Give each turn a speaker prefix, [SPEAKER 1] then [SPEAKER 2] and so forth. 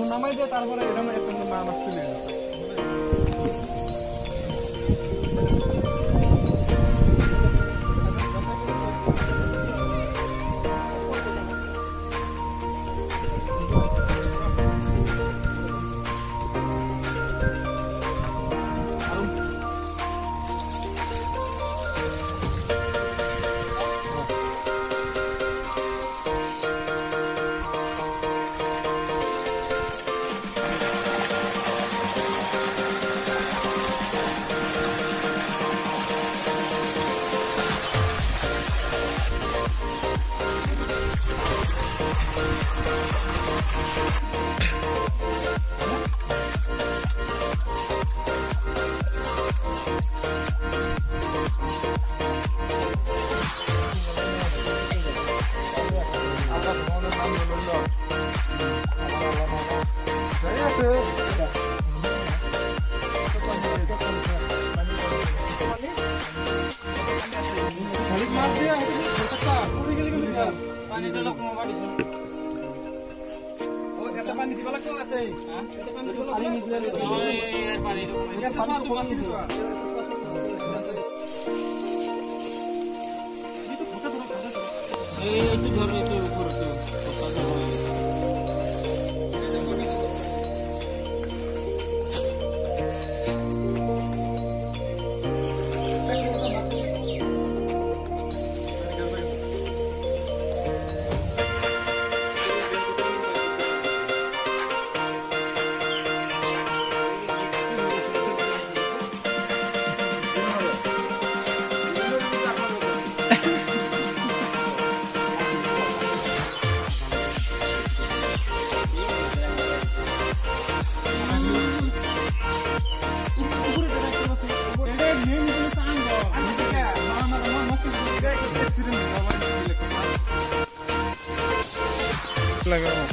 [SPEAKER 1] নামাই দিয়ে তারপরে এরকম একটা মাছ তুলে পানি দিলে কম বাড়িছে ও এটা পানি দিবা লাগতো আতে হ্যাঁ এটা পানি দিবা পানি দিলে ওই পানি এটা পানি কম দিছো এই তো ধরে তো উপর তো কথা ধরে lagi